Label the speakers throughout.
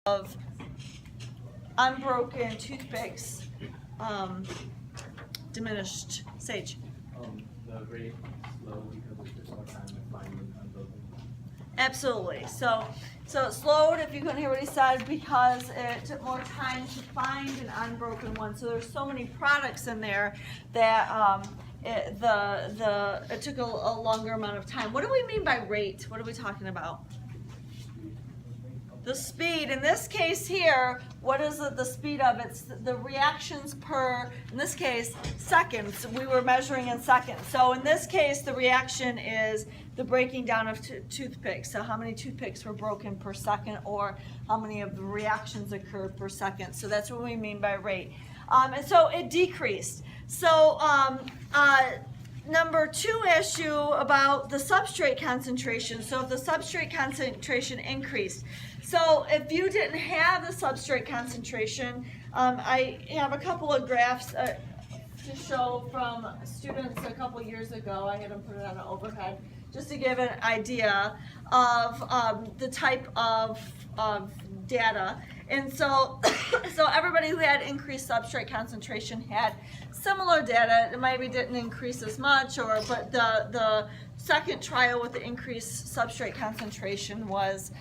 Speaker 1: of unbroken toothpicks diminished? Sage.
Speaker 2: The rate slow because it took more time to find and unbroken.
Speaker 1: Absolutely. So it slowed, if you couldn't hear what he said, because it took more time to find an unbroken one. So there's so many products in there that it took a longer amount of time. What do we mean by rate? What are we talking about? The speed. In this case here, what is the speed of? It's the reactions per, in this case, seconds. We were measuring in seconds. So in this case, the reaction is the breaking down of toothpicks. So how many toothpicks were broken per second, or how many of the reactions occurred per second. So that's what we mean by rate. And so it decreased. So number 2 issue about the substrate concentration. So if the substrate concentration increased. So if you didn't have the substrate concentration, I have a couple of graphs to show from students a couple years ago. I had them put it on an overhead just to give an idea of the type of data. And so, so everybody who had increased substrate concentration had similar data. It maybe didn't increase as much, but the second trial with the increased substrate concentration was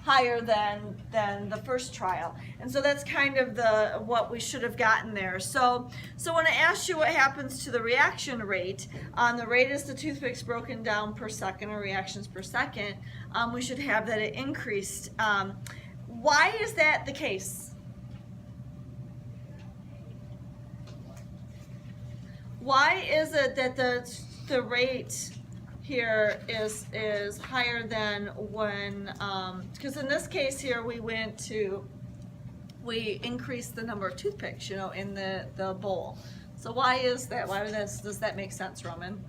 Speaker 1: higher than the first trial. And so that's kind of what we should have gotten there. So when I asked you what happens to the reaction rate, the rate is the toothpicks broken down per second, or reactions per second. We should have that it increased. Why is that the case? Why is it that the rate here is higher than when, because in this case here we increased the number of toothpicks, in the bowl. So why is that? Why does that make sense, Roman?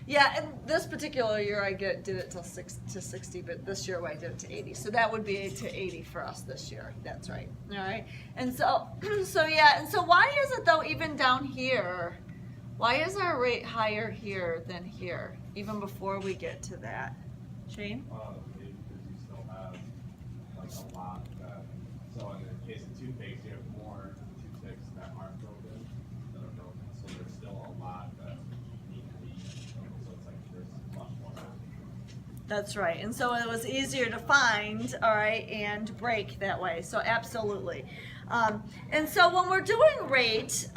Speaker 1: Yeah, and this particular year I did it to 60, but this year I did it to 80. So that would be to 80 for us this year. That's right. All right. And so, yeah. And so why is it though, even down here, why is our rate higher here than here, even before we get to that? Shane?
Speaker 3: Maybe because you still have like a lot that. So in the case of toothpicks, you have more toothpicks that aren't broken than are broken. So there's still a lot that.
Speaker 1: That's right. And so it was easier to find, all right, and break that way. So absolutely. And so when we're doing rate,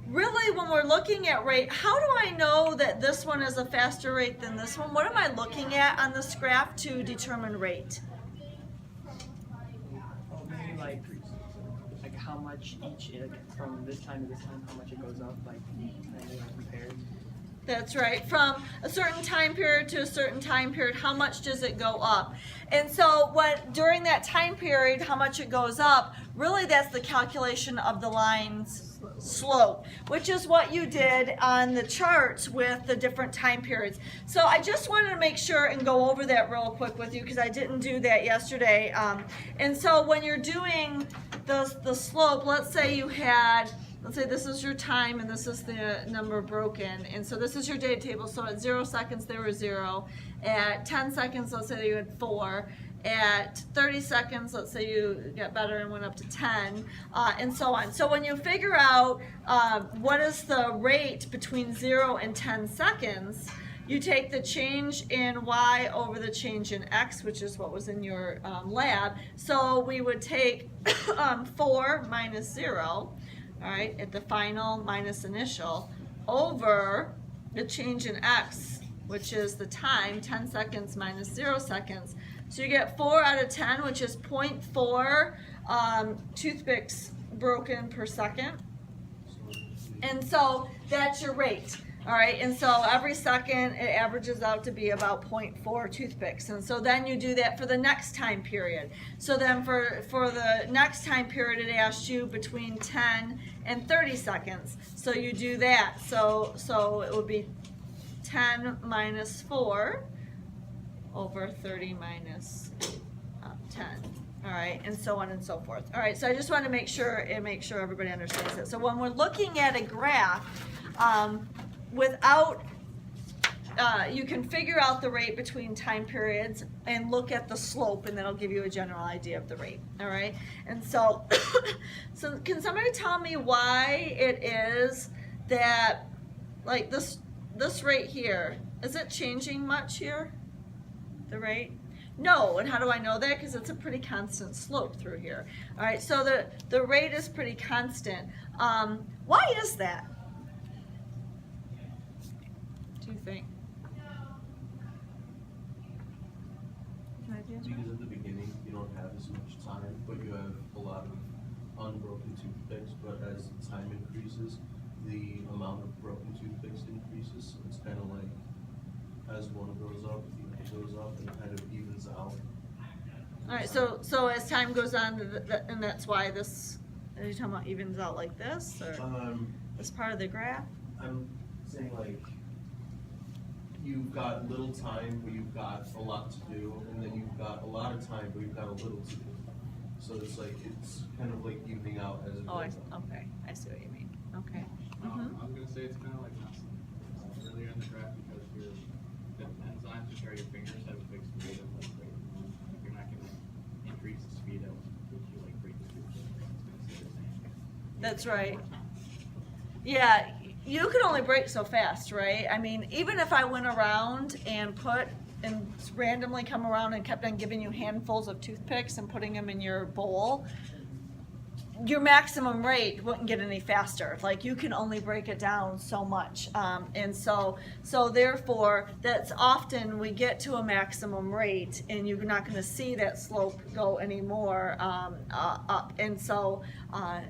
Speaker 1: really when we're looking at rate, how do I know that this one is a faster rate than this one? What am I looking at on this graph to determine rate?
Speaker 4: Maybe like how much each from this time to this time, how much it goes up, like compared.
Speaker 1: That's right. From a certain time period to a certain time period, how much does it go up? And so during that time period, how much it goes up, really that's the calculation of the line's slope, which is what you did on the charts with the different time periods. So I just wanted to make sure and go over that real quick with you because I didn't do that yesterday. And so when you're doing the slope, let's say this is your time and this is the number broken, and so this is your data table. So at 0 seconds there were 0, at 10 seconds let's say you had 4, at 30 seconds let's say you got better and went up to 10, and so on. So when you figure out what is the rate between 0 and 10 seconds, you take the change in y over the change in x, which is what was in your lab. So we would take 4 minus 0, all right, at the final minus initial, over the change in x, which is the time, 10 seconds minus 0 seconds. So you get 4 out of 10, which is 0.4 toothpicks broken per second. And so that's your rate. All right, and so every second it averages out to be about 0.4 toothpicks. And so then you do that for the next time period. So then for the next time period, it asks you between 10 and 30 seconds. So you do that. So it would be 10 minus 4 over 30 minus 10. all right, and so on and so forth. All right, so I just want to make sure everybody understands it. So when we're looking at a graph, you can figure out the rate between time periods and look at the slope, and that'll give you a general idea of the rate. All right, and so, so can somebody tell me why it is that, like this rate here, is it changing much here? The rate? No, and how do I know that? Because it's a pretty constant slope through here. All right, so the rate is pretty constant. Why is that? Do you think? Any ideas?
Speaker 5: Because at the beginning, you don't have as much time, but you have a lot of unbroken toothpicks, but as time increases, the amount of broken toothpicks increases, so it's kind of like, as one goes up, the other goes up, and it kind of evens out.
Speaker 1: All right, so as time goes on, and that's why this, are you talking about evens out like this, or this part of the graph?
Speaker 5: I'm saying like, you've got little time, but you've got a lot to do, and then you've got a lot of time, but you've got a little to do. So it's like, it's kind of like evening out as it goes on.
Speaker 1: Okay, I see what you mean, okay.
Speaker 2: I was gonna say it's kind of like earlier in the graph, because the enzymes, which are your fingers, have a fixed rate of like rate. You're not gonna increase the speed at which you like break the tooth. It's gonna stay the same.
Speaker 1: That's right. Yeah, you can only break so fast, right? I mean, even if I went around and randomly come around and kept on giving you handfuls of toothpicks and putting them in your bowl, your maximum rate wouldn't get any faster. Like, you can only break it down so much, and so therefore that's often we get to a maximum rate and you're not going to see that slope go anymore up, and so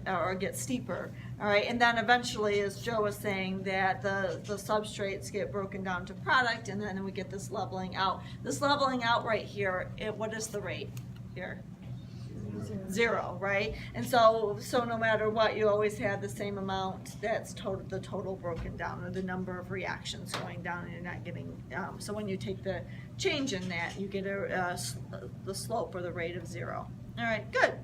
Speaker 1: or get steeper. All right, and then eventually, as Joe was saying, that the substrates get broken down to product, and then we get this leveling out. This leveling out right here, what is the rate here? 0, right? And so no matter what, you always have the same amount. That's the total broken down, or the number of reactions going down, and you're not getting. So when you take the change in that, you get the slope or the rate of 0. All right, good.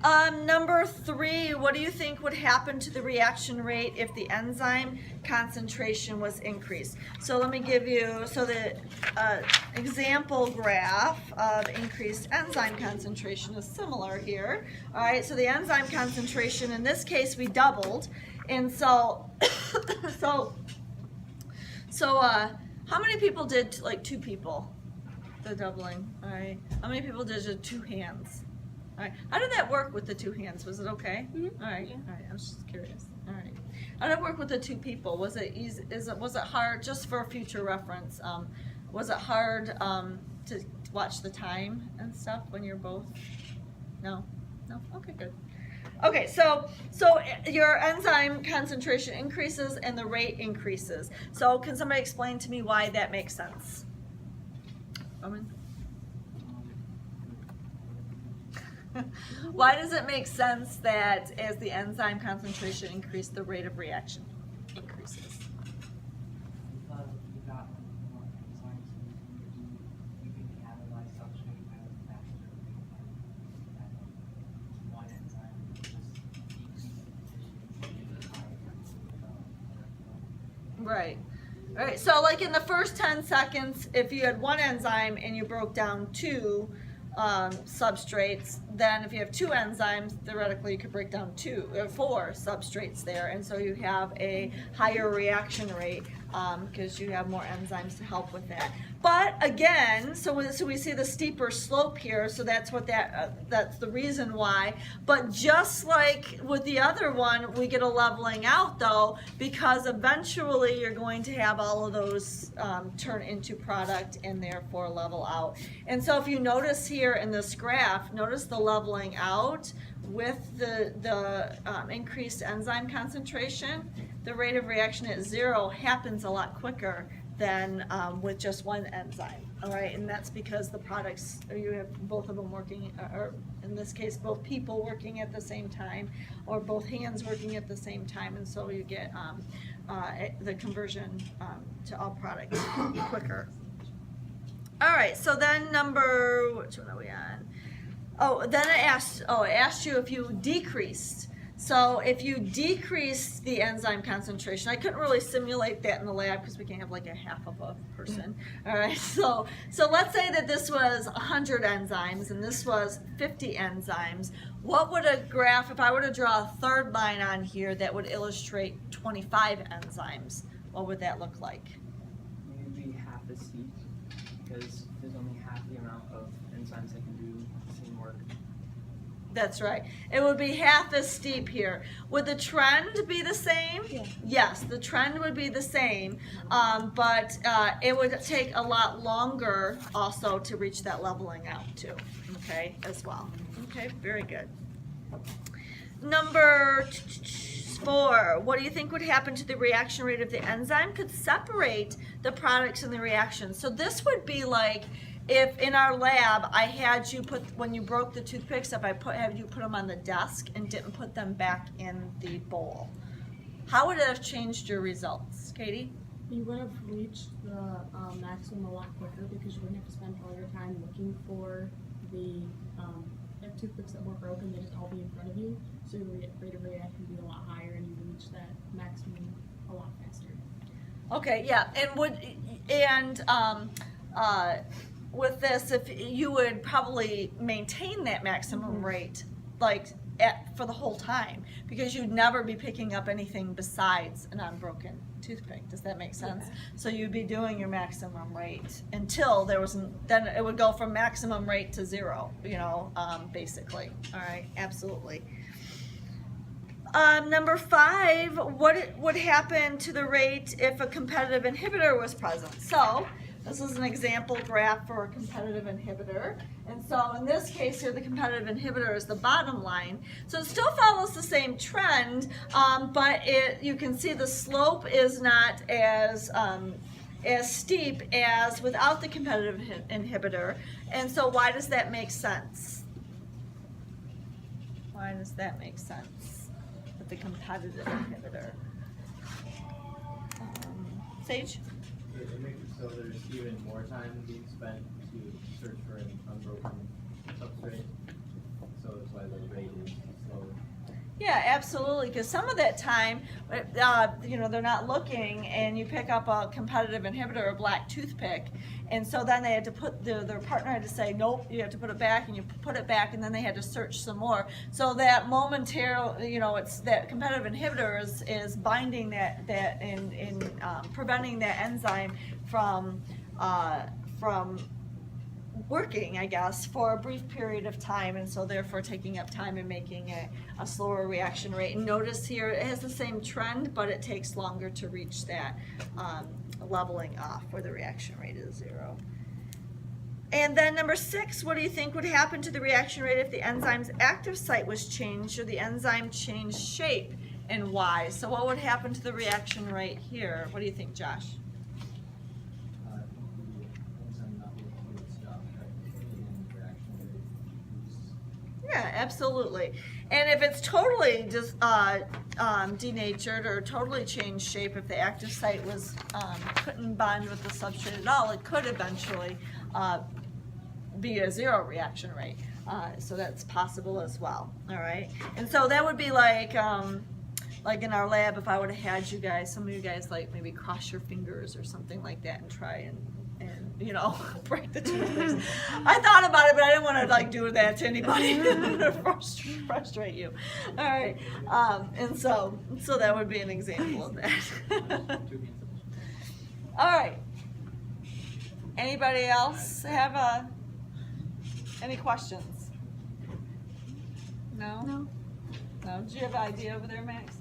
Speaker 1: Number 3, what do you think would happen to the reaction rate if the enzyme concentration was increased? So let me give you, the example graph of increased enzyme concentration is similar here. All right, so the enzyme concentration, in this case, we doubled. And so, how many people did, like 2 people, the doubling? All right, how many people did 2 hands? All right. How did that work with the 2 hands? Was it okay? Mm-hmm. All right. Yeah. All right. I was just curious. All right. How did it work with the 2 people? Was it easy? Was it hard? Just for future reference, was it hard to watch the time and stuff when you're both? No. No. Okay. Good. Okay. So your enzyme concentration increases and the rate increases. So can somebody explain to me why that makes sense? Roman? Why does it make sense that as the enzyme concentration increases, the rate of reaction increases?
Speaker 6: Because you got more enzymes, you can catalyze substrate at a faster rate than one enzyme. Just decrease the efficiency.
Speaker 1: Right. All right. So like in the first 10 seconds, if you had 1 enzyme and you broke down 2 substrates, then if you have 2 enzymes, theoretically you could break down 4 substrates there, and so you have a higher reaction rate because you have more enzymes to help with that. But again, so we see the steeper slope here, so that's what that's the reason why. But just like with the other one, we get a leveling out though, because eventually you're going to have all of those turn into product and therefore level out. And so if you notice here in this graph, notice the leveling out with the increased enzyme concentration. The rate of reaction at 0 happens a lot quicker than with just 1 enzyme. All right, and that's because the products, you have both of them working, or in this case, both people working at the same time, or both hands working at the same time, and so you get the conversion to all products quicker. All right, so then which one are we on? Oh, then it asked you if you decreased. So if you decrease the enzyme concentration, I couldn't really simulate that in the lab because we can't have like a half of a person. All right, so let's say that this was 100 enzymes and this was 50 enzymes. What would a graph, if I were to draw a third line on here that would illustrate 25 enzymes, what would that look like?
Speaker 4: Maybe half as steep because there's only half the amount of enzymes that can do the same work.
Speaker 1: That's right. It would be half as steep here. Would the trend be the same?
Speaker 7: Yeah.
Speaker 1: Yes, the trend would be the same, but it would take a lot longer also to reach that leveling out too, okay, as well. Okay, very good. Number 4, what do you think would happen to the reaction rate if the enzyme could separate the products in the reaction? So this would be like if in our lab I had you put, when you broke the toothpicks up, had you put them on the desk and didn't put them back in the bowl. How would it have changed your results, Katie?
Speaker 7: You would have reached the maximum a lot quicker because you wouldn't have to spend all your time looking for the toothpicks that were broken. They'd just all be in front of you, so your rate of reaction would be a lot higher and you would reach that maximum a lot faster.
Speaker 1: Okay, yeah, with this, if you would probably maintain that maximum rate, like for the whole time, because you'd never be picking up anything besides an unbroken toothpick. Does that make sense?
Speaker 7: Okay.
Speaker 1: So you'd be doing your maximum rate until there wasn't. Then it would go from maximum rate to 0. You know, basically. All right, absolutely. Number 5, what would happen to the rate if a competitive inhibitor was present? So this is an example graph for a competitive inhibitor. And so in this case here, the competitive inhibitor is the bottom line. So it still follows the same trend, but you can see the slope is not as steep as without the competitive inhibitor. And so why does that make sense? Why does that make sense with the competitive inhibitor? Sage?
Speaker 2: It makes it so there's even more time being spent to search for an unbroken substrate. So that's why the rate is slower.
Speaker 1: Yeah, absolutely, because some of that time, you know, they're not looking, and you pick up a competitive inhibitor, a black toothpick, and so then they had to put, their partner had to say, nope, you have to put it back, and you put it back, and then they had to search some more. So that momentarily, you know, it's that competitive inhibitor is binding that in preventing that enzyme from working, I guess, for a brief period of time, and so therefore taking up time and making it a slower reaction rate. And notice here it has the same trend, but it takes longer to reach that leveling off where the reaction rate is 0. And then number 6, what do you think would happen to the reaction rate if the enzyme's active site was changed or the enzyme changed shape, and why? So what would happen to the reaction rate here? What do you think, Josh? Yeah, absolutely. And if it's totally just denatured or totally changed shape, if the active site was couldn't bond with the substrate at all, it could eventually be a 0 reaction rate. So that's possible as well. All right. And so that would be like in our lab, if I would have had you guys, some of you guys, like maybe cross your fingers or something like that and try and you know, break the toothpicks. I thought about it, but I didn't want to like do that to anybody or frustrate you. All right, and so that would be an example of that. All right. Anybody else have any questions? No. No. No. Did you have an idea over there, Max?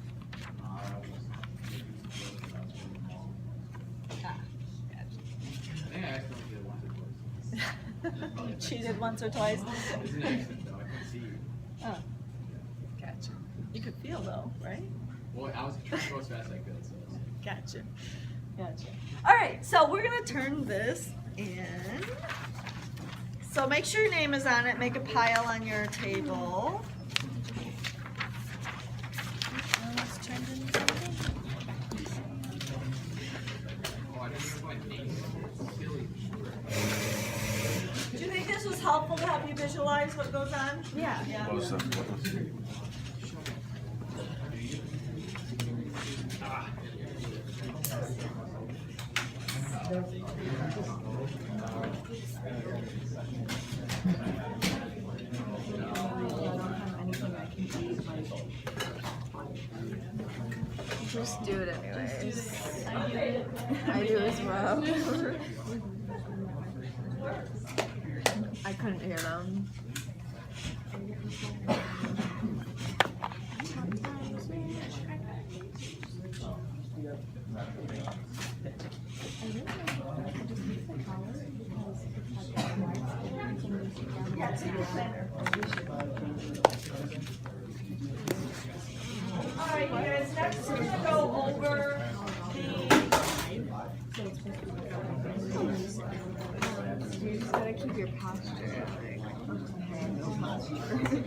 Speaker 2: I think I accidentally did it once or twice.
Speaker 1: You cheated once or twice?
Speaker 2: It was an accident though, I couldn't see you.
Speaker 1: Oh, gotcha. You could feel though, right?
Speaker 2: Well, I was trying to go as fast as I could, so.
Speaker 1: Gotcha. Gotcha. All right, so we're gonna turn this in. So make sure your name is on it. Make a pile on your table. Almost turned into something.
Speaker 2: Oh, I didn't even find names. It's silly.
Speaker 1: Do you think this was helpful to help you visualize? visualize what goes on?
Speaker 7: Yeah.
Speaker 5: What was that? What was it?
Speaker 8: Just do it anyways. I do as well. I couldn't hear them.
Speaker 1: Alright, you guys, next we're gonna go over
Speaker 8: You just gotta keep your posture.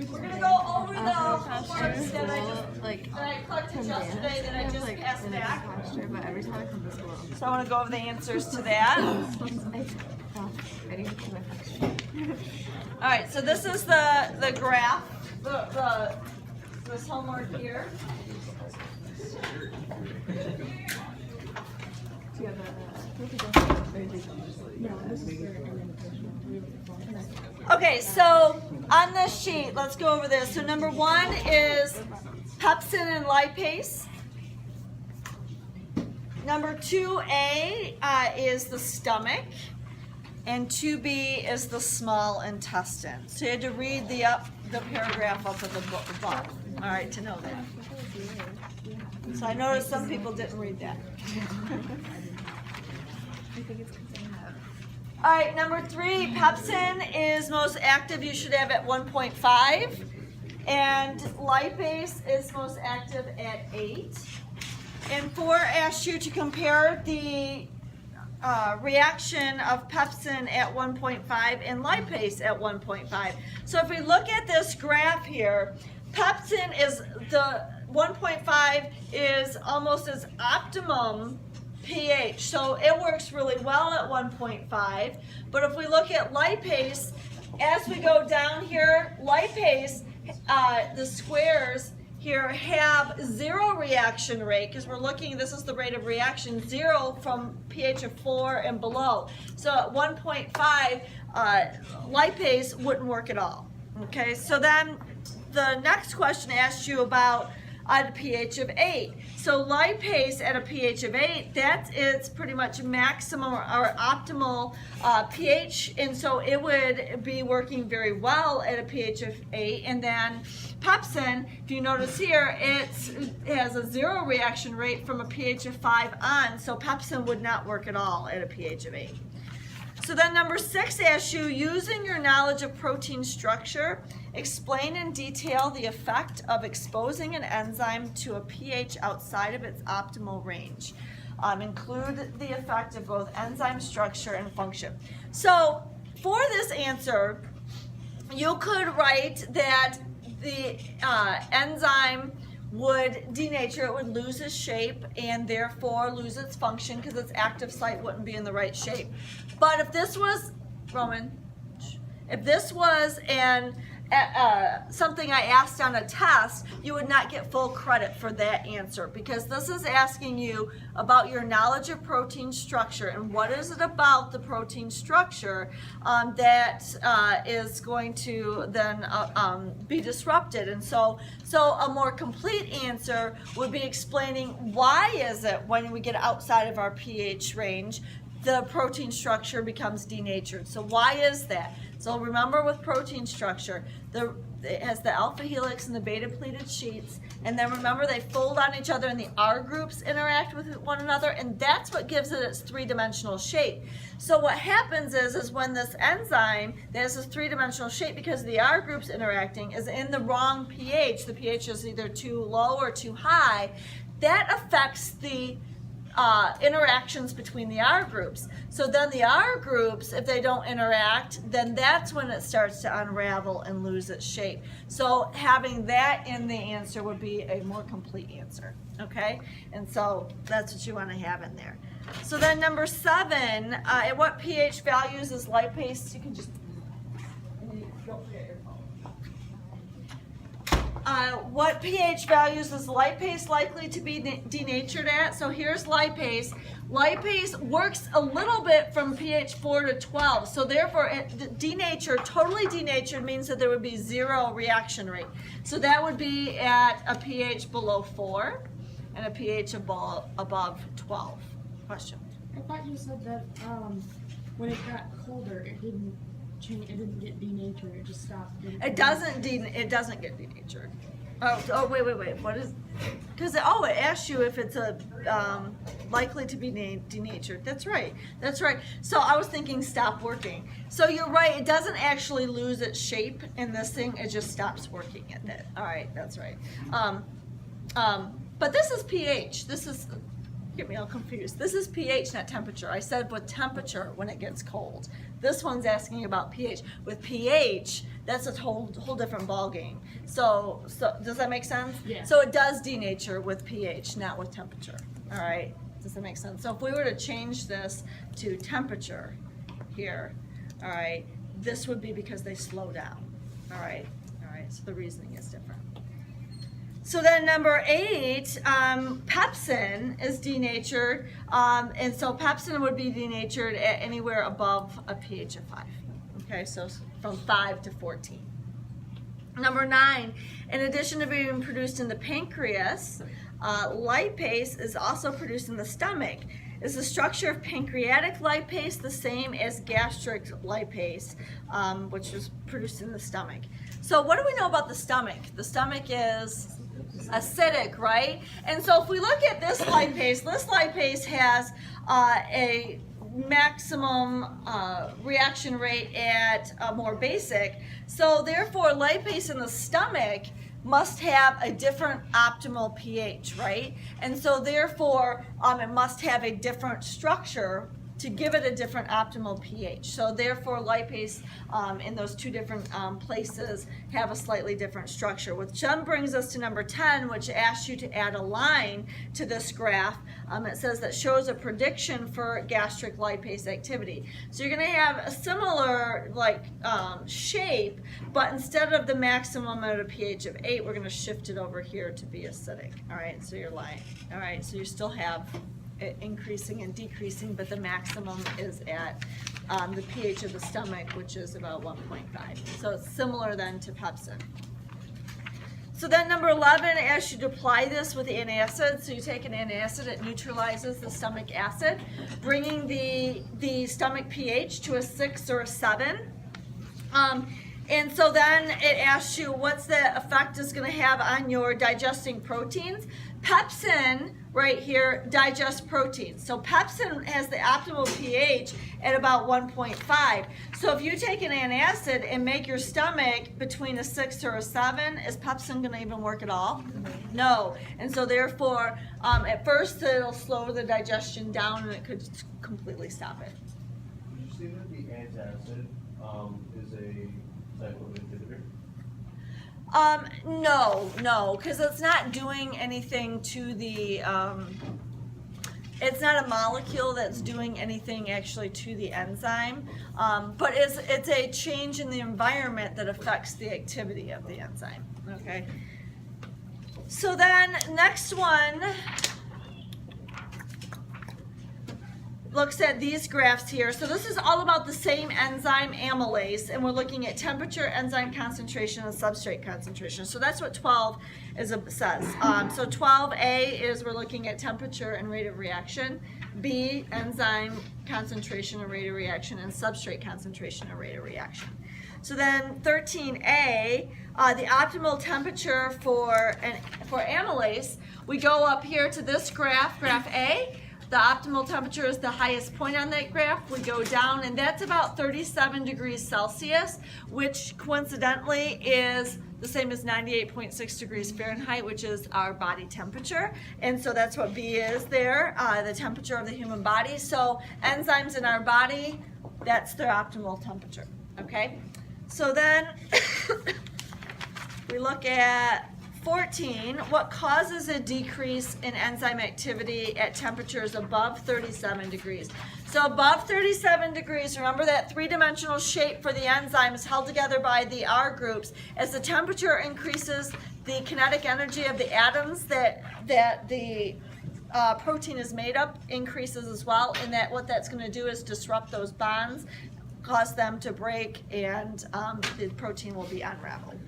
Speaker 1: we're gonna go over the homeworks that I collected yesterday that I just passed back.
Speaker 8: Posture, but every time I come to school, I'm just
Speaker 1: So I wanna go over the answers to that.
Speaker 8: I need to keep my posture.
Speaker 1: Alright, so this is the graph, this homework here.
Speaker 8: Do you have
Speaker 7: No, this is their orientation.
Speaker 1: Okay, so on this sheet, let's go over this. So number 1 is pepsin and lipase. Number 2A is the stomach, and 2B is the small intestine. So you had to read the paragraph up at the bottom. All right, to know that. So I noticed some people didn't read that.
Speaker 8: I think it's because I have.
Speaker 1: All right, number 3, pepsin is most active. You should have at 1.5, and lipase is most active at 8. And 4 asks you to compare the reaction of pepsin at 1.5 and lipase at 1.5. So if we look at this graph here, pepsin is the 1.5 is almost its optimum pH. So it works really well at 1.5. But if we look at lipase, as we go down here, lipase, the squares here have 0 reaction rate, because we're looking, this is the rate of reaction, 0 from pH of 4 and below. So at 1.5, lipase wouldn't work at all. Okay, so then the next question asks you about at a pH of 8. So lipase at a pH of 8, that's its pretty much maximum or optimal pH, and so it would be working very well at a pH of 8. And then pepsin, if you notice here, it has a 0 reaction rate from a pH of 5 on, so pepsin would not work at all at a pH of 8. So then number 6 asks you, using your knowledge of protein structure, explain in detail the effect of exposing an enzyme to a pH outside of its optimal range. Include the effect of both enzyme structure and function. So for this answer, you could write that the enzyme would denature, it would lose its shape and therefore lose its function because its active site wouldn't be in the right shape. But if this was, Roman, if this was something I asked on a test, you would not get full credit for that answer, because this is asking you about your knowledge of protein structure and what is it about the protein structure that is going to then be disrupted. And so a more complete answer would be explaining why is it when we get outside of our pH range the protein structure becomes denatured. So why is that? So remember, with protein structure, it has the alpha helix and the beta pleated sheets, and then remember they fold on each other and the R groups interact with one another, and that's what gives it its three-dimensional shape. So what happens is when this enzyme that has this three-dimensional shape, because the R groups interacting, is in the wrong pH, the pH is either too low or too high, that affects the interactions between the R groups. So then the R groups, if they don't interact, then that's when it starts to unravel and lose its shape. So having that in the answer would be a more complete answer, okay? And so that's what you want to have in there. So then number 7, at what pH values is lipase? You can just, don't forget your phone. what pH values is lipase likely to be denatured at? So here's lipase. Lipase works a little bit from pH 4 to 12. So therefore, denatured, totally denatured means that there would be 0 reaction rate. So that would be at a pH below 4 and a pH above 12. Question?
Speaker 7: I thought you said that when it got colder, it didn't change. It didn't get denatured. It just stopped.
Speaker 1: It doesn't get denatured. Oh, wait. What is? Because it asks you if it's a likely to be denatured. That's right. So I was thinking stop working. So you're right. It doesn't actually lose its shape in this thing. It just stops working at it. All right. That's right. But this is pH. This is. Get me all confused. This is pH, not temperature. I said with temperature when it gets cold. This one's asking about pH. With pH, that's a whole different ballgame. So does that make sense?
Speaker 7: Yeah.
Speaker 1: So it does denature with pH, not with temperature. All right. Does that make sense? So if we were to change this to temperature here, all right, this would be because they slow down. All right. So the reasoning is different. So then number 8, pepsin is denatured, and so pepsin would be denatured at anywhere above a pH of 5. Okay, so from 5 to 14. Number 9, in addition to being produced in the pancreas, lipase is also produced in the stomach. Is the structure of pancreatic lipase the same as gastric lipase, which is produced in the stomach? So what do we know about the stomach? The stomach is acidic, right? And so if we look at this lipase has a maximum reaction rate at a more basic. So therefore, lipase in the stomach must have a different optimal pH, right? And so therefore, it must have a different structure to give it a different optimal pH. So therefore, lipase in those two different places have a slightly different structure, which then brings us to number 10, which asks you to add a line to this graph. It says that shows a prediction for gastric lipase activity. So you're going to have a similar shape, but instead of the maximum at a pH of 8, we're going to shift it over here to be acidic. All right, so you're lying. All right, so you still have increasing and decreasing, but the maximum is at the pH of the stomach, which is about 1.5. So it's similar then to pepsin. So then number 11 asks you to apply this with antacid. So you take an antacid, it neutralizes the stomach acid, bringing the stomach pH to a 6 or a 7. And so then it asks you what's the effect it's going to have on your digesting proteins. Pepsin, right here, digests proteins. So pepsin has the optimal pH at about 1.5. So if you take an antacid and make your stomach between a 6 or a 7, is pepsin going to even work at all? No. And so therefore, at first it'll slow the digestion down and it could completely stop it.
Speaker 5: Would you say that the antacid is a type of inhibitor?
Speaker 1: No, because it's not doing anything to the, it's not a molecule that's doing anything actually to the enzyme, but it's a change in the environment that affects the activity of the enzyme, okay? So then, next one looks at these graphs here. So this is all about the same enzyme, amylase, and we're looking at temperature, enzyme concentration, and substrate concentration. So that's what 12 says. So 12A is we're looking at temperature and rate of reaction. B, enzyme concentration and rate of reaction, and substrate concentration and rate of reaction. So then 13A, the optimal temperature for amylase, we go up here to this graph, graph A. The optimal temperature is the highest point on that graph. We go down, and that's about 37 degrees Celsius, which coincidentally is the same as 98.6 degrees Fahrenheit, which is our body temperature. And so that's what B is there, the temperature of the human body. So enzymes in our body, that's their optimal temperature, okay? So then we look at 14, what causes a decrease in enzyme activity at temperatures above 37 degrees? So above 37 degrees, remember that three-dimensional shape for the enzyme is held together by the R groups. As the temperature increases, the kinetic energy of the atoms that the protein is made up increases as well, and that what that's going to do is disrupt those bonds, cause them to break, and the protein will be unraveled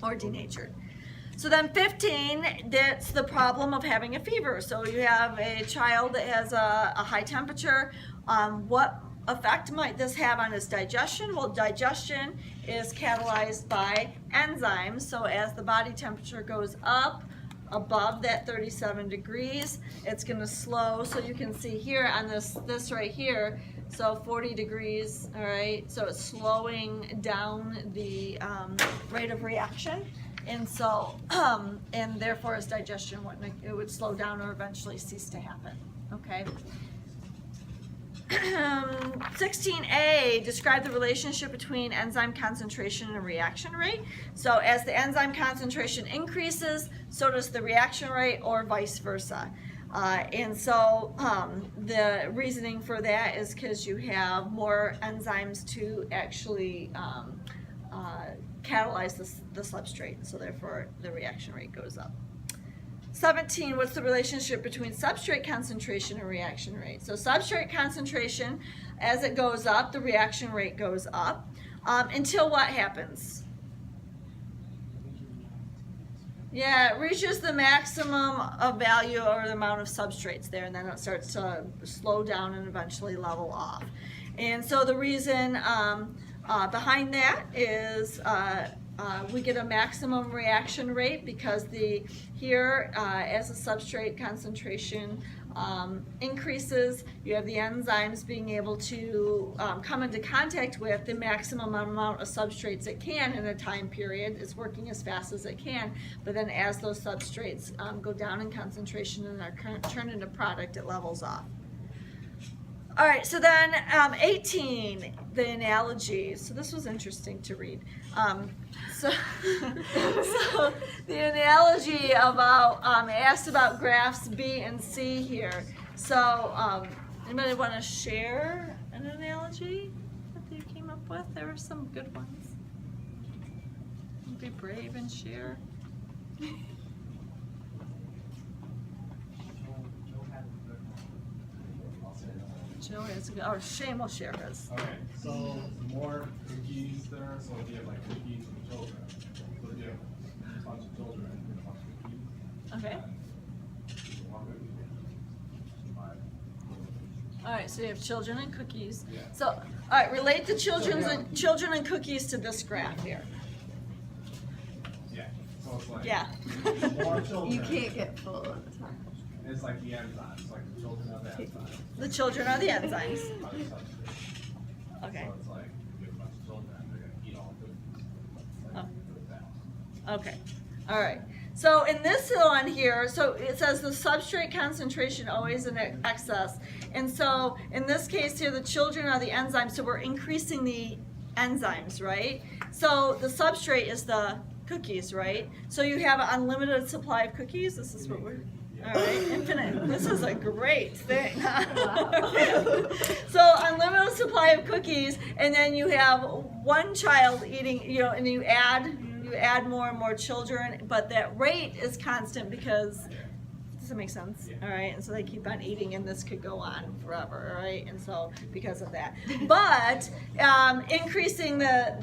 Speaker 1: or denatured. So then 15, that's the problem of having a fever. So you have a child that has a high temperature. What effect might this have on his digestion? Well, digestion is catalyzed by enzymes. So as the body temperature goes up above that 37 degrees, it's going to slow. So you can see here on this right here, so 40 degrees, all right? So it's slowing down the rate of reaction. And so, and therefore his digestion it would slow down or eventually cease to happen, okay? 16A, describe the relationship between enzyme concentration and reaction rate. So as the enzyme concentration increases, so does the reaction rate, or vice versa. And so the reasoning for that is because you have more enzymes to actually catalyze the substrate, so therefore the reaction rate goes up. 17, what's the relationship between substrate concentration and reaction rate? So substrate concentration, as it goes up, the reaction rate goes up, until what happens? Yeah, it reaches the maximum of value or the amount of substrates there, and then it starts to slow down and eventually level off. And so the reason behind that is we get a maximum reaction rate because as the substrate concentration increases, you have the enzymes being able to come into contact with the maximum amount of substrates it can in a time period. It's working as fast as it can, but then as those substrates go down in concentration and are turned into product, it levels off. All right, so then 18, the analogy. So this was interesting to read. So the analogy about, I asked about graphs B and C here. So anybody want to share an analogy that you came up with? There were some good ones. Be brave and share. Joe has a good, or Shane will share his.
Speaker 3: Okay, so the more cookies there are, so if you have like cookies and children, so if you have a bunch of children and a bunch of cookies.
Speaker 1: Okay.
Speaker 3: then one cookie, buy
Speaker 1: All right, so you have children and cookies.
Speaker 3: Yeah.
Speaker 1: So, all right, relate the children and cookies to this graph here.
Speaker 3: Yeah, so it's like.
Speaker 1: Yeah.
Speaker 3: More children.
Speaker 8: You can't get full of the time.
Speaker 3: It's like the enzymes, like the children of the enzymes.
Speaker 1: The children are the enzymes.
Speaker 3: Are the substrate.
Speaker 1: Okay.
Speaker 3: So it's like, if you have a bunch of children, they're gonna eat all the cookies. Like,
Speaker 1: Oh.
Speaker 3: put it down.
Speaker 1: Okay. All right. So in this one here, so it says the substrate concentration always in excess. And so in this case here, the children are the enzymes, so we're increasing the enzymes, right? So the substrate is the cookies, right? So you have an unlimited supply of cookies. This is what we're... All right, infinite. This is a great thing. So unlimited supply of cookies, and then you have one child eating, and you add more and more children, but that rate is constant because, does that make sense? All right, and so they keep on eating, and this could go on forever, all right? And so because of that, but increasing the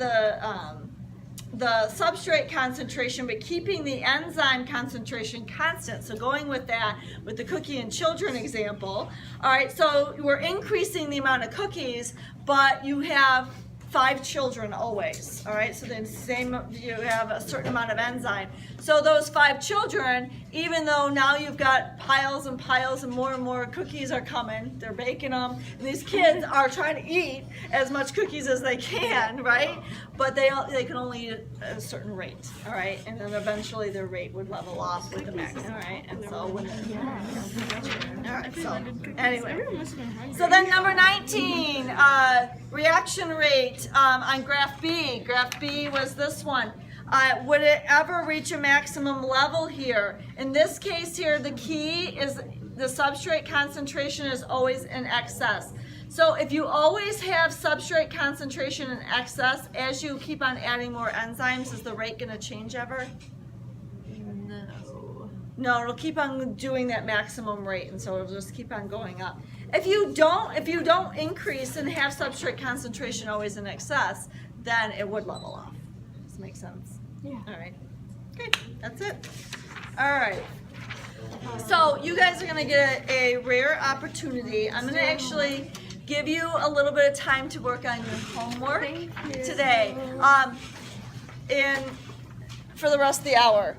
Speaker 1: substrate concentration, but keeping the enzyme concentration constant. So going with that, with the cookie and children example, all right, so we're increasing the amount of cookies, but you have 5 children always, all right? So then you have a certain amount of enzyme. So those 5 children, even though now you've got piles and piles and more cookies are coming, they're baking them, and these kids are trying to eat as much cookies as they can, right? But they can only eat at a certain rate, all right? And then eventually their rate would level off with the max, all right? And so all right, so anyway. So then number 19, reaction rate on graph B. Graph B was this one. Would it ever reach a maximum level here? In this case here, the key is the substrate concentration is always in excess. So if you always have substrate concentration in excess, as you keep on adding more enzymes, is the rate going to change ever?
Speaker 8: No.
Speaker 1: No, it'll keep on doing that maximum rate, and so it'll just keep on going up. If you don't increase and have substrate concentration always in excess, then it would level off. Does this make sense?
Speaker 7: Yeah.
Speaker 1: All right. Okay, that's it. All right. So you guys are gonna get a rare opportunity. I'm gonna actually give you a little bit of time to work on your homework today. And for the rest of the hour.